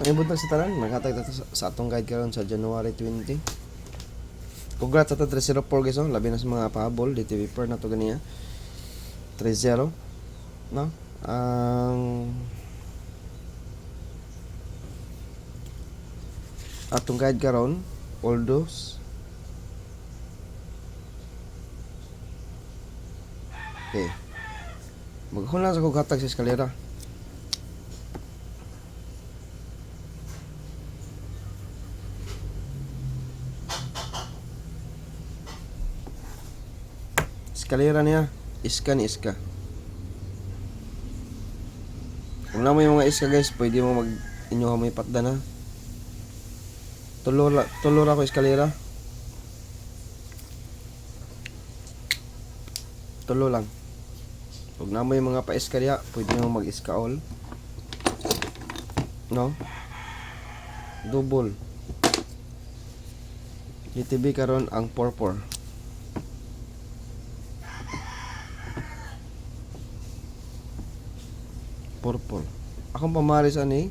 Ang ibutang sa tanan, maghatag ta sa atong guide karon sa January 20. Congrats sa 304 guys, oh. Labi na sa mga pahabol, DTV per na to ganiya. 3-0, no? Ang atong guide karon, Oldos. Okay. Maghuna sa kog hatag sa eskalera. Eskalera niya, iska ni iska. Kung na mo yung mga iska guys, pwede mo mag inyo may patda na. Tulor ako eskalera. Tulo lang. Kung na mo yung mga pa-eskalya, pwede mo mag-iska all. No? Double. GTB karon ang purple. Purple. Akong pamaris ani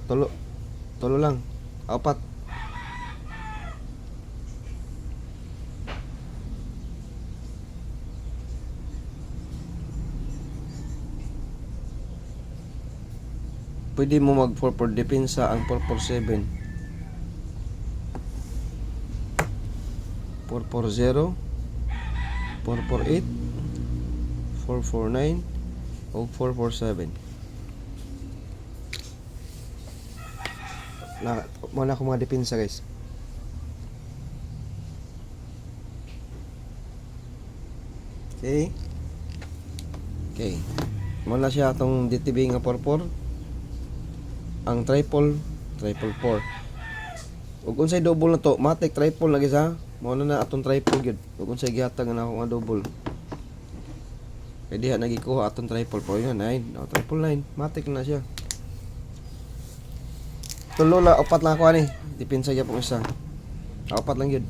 tulo lang. Apat. Pwede mo mag 4-4 depensa ang 4-4-7. 4-4-0, 4-4-8, 4-4-9 o 4-4-7. Muna ako mga depensa guys. Okay. Muna siya atong DTB nga 4-4. Ang triple 4. Ug unsay double na to, matik triple lagi sa. Mao na atong triple gyud. Ug unsay gihatag na ako nga double. Kay diha nagikuha atong triple 4 9. O triple 9, matik na siya. Tulo la, upat lang ako ani. Depensa gyud po isa. Upat lang gyud.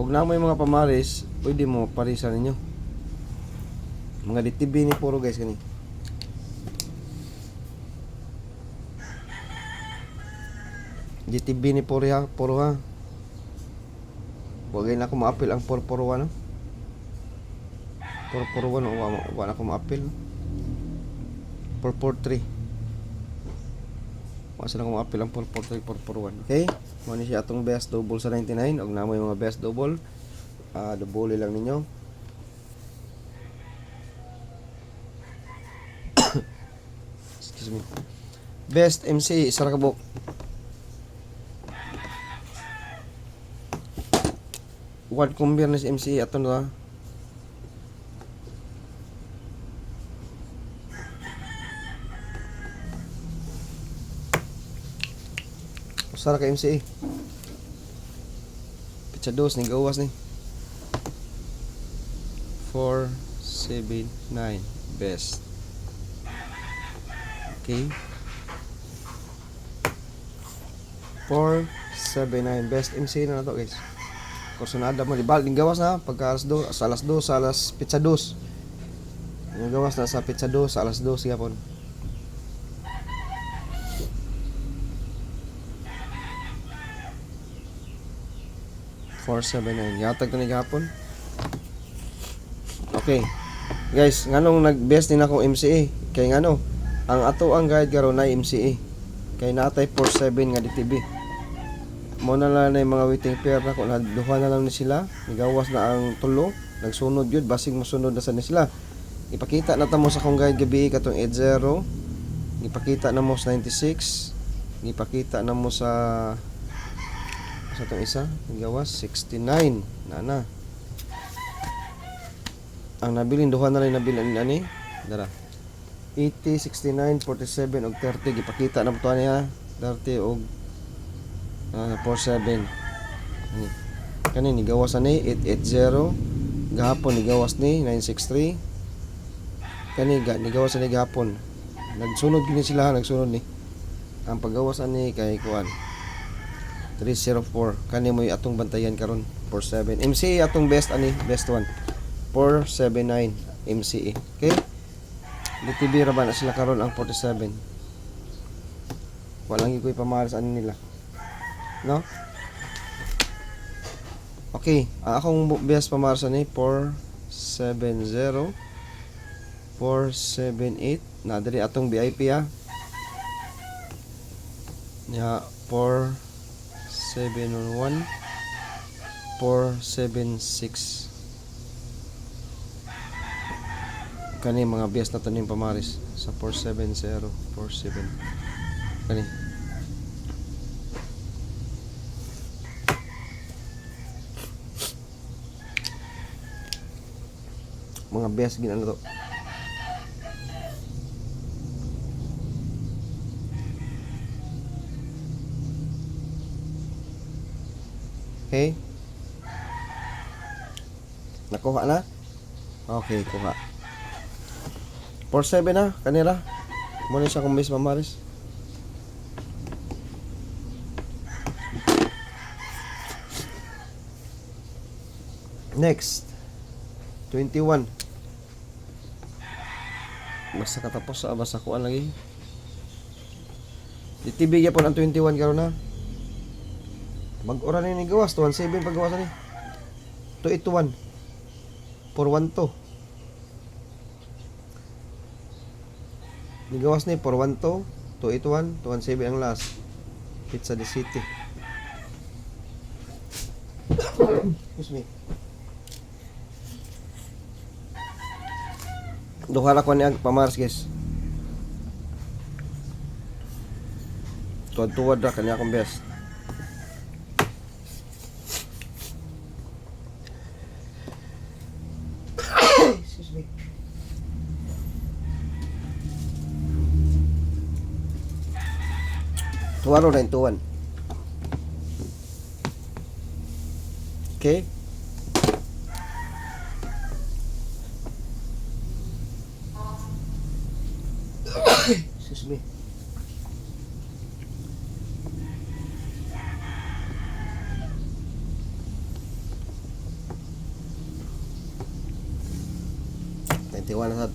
Ug na mo yung mga pamaris, pwede mo parisan ninyo. Mga DTB ni puro guys kani. DTB ni puro ha. Wagay na ako ma-appeal ang 441 no. 441 wala ako ma-appeal. 443. Wala sila ko ma-appeal ang 443 441. Okay? Mo ni siya atong best double sa 99 og namo yung mga best double. Double lang ninyo. Excuse me. Best MC isa ra ka buk. Word combination MC aton na. Usa ra ka MC. Pitsa dos ni gawas ni. 4, 7, 9 best. Okay. 4, 7, 9 best MC na to guys. Kursunada mo libal ding gawas na pagka alas 2 sa alas pizza 2. Yung gawas na sa pizza 2 sa alas 2 gapon. Four, 7, 9. Yatag to ni gapon. Okay. Guys, nganong nag-best din ako MCA? Kay ngano, ang ato ang guide karon na MCA. Kay natay 47 nga DTB. Mo na lang na yung mga waiting pair na ko na duha na lang ni sila. Nigawas na ang tulo. Nagsunod yun, basig mosunod na sa ni sila. Ipakita na mo sa akong guide gabi katong 80. Ipakita na mo sa 96. Ipakita na mo sa itong isa, nigawas 69 na. Ang nabilin duha na lang nabilin ani dara 80, 69, 47 og 30 gipakita na mo to niya 30 og 47 kani nigawas ani 880 gahapon nigawas ni 963 kani nigawas ni gahapon nagsunod gini sila nagsunod ni ang paggawas ani kay kuan 304 kani mo atong bantayan karon 47 MC atong best ani best one 479 MCE. Okay? DTB ra ba na sila karon ang 47. Walang ikoy pamahalas ano nila. No? Okay, ang akong best pamahalas ni 470 478 na diri atong VIP ha. Ya 471 476 kani mga bias na tanim pamaris sa 470 47 kani mga bias ginano to. Okay, nakuha na. Okay, kuha 47 na kanila. Muna siya kumbis mamaris. Next 21. Basta katapos sa basta kuan lagi. Ditibigya po ng 21 karon na. Mag-ora ni gawas 217 paggawasan ni. 281 412. Nigawas ni 412 281 217 ang last. Pizza the City. Excuse me. Duha ra ko ni ang pamars guys. Tuwad-tuwad ra kanya akong best. Excuse me. Tuwaro na tuwan. Okay. Excuse me. Tiwan na sad.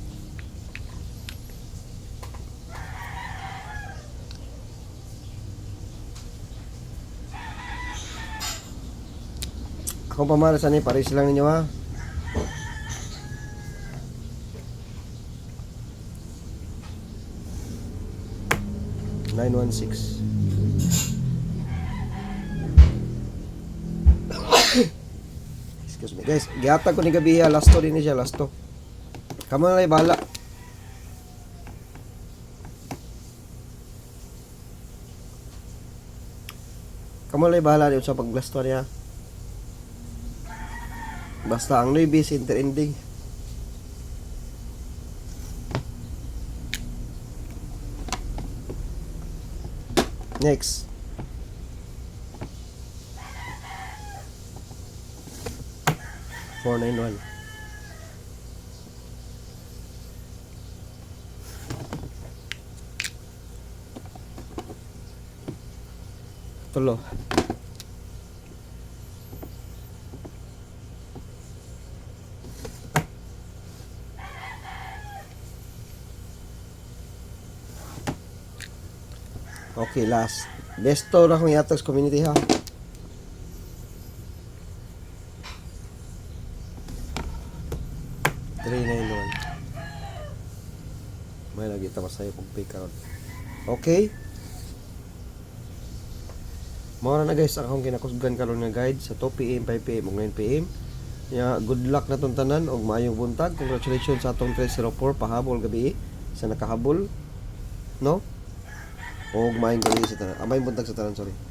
Ako pamara sa ni pares lang ninyo ha. $916. Excuse me guys, gihatag ko ni gabi ha, last to din siya, last to. Kamu na bahala. Kamu na bahala dito sa pag-last to niya. Basta ang Nuibi center ending. Next. $491. Tulo. Okay, last. Best to na kung yatag sa community ha. $391. May nagita pa sa'yo kung pay karon. Okay. Mawala na guys, akong kinakusgan karon nga guide sa 2 PM, 5 PM, ug 9 PM. Ya, good luck na tong tanan og maayong buntag. Congratulations sa atong 304 pahabol gabi sa nakahabol. No? Og maayong gabi sa tanan. Maayong buntag sa tanan, sorry.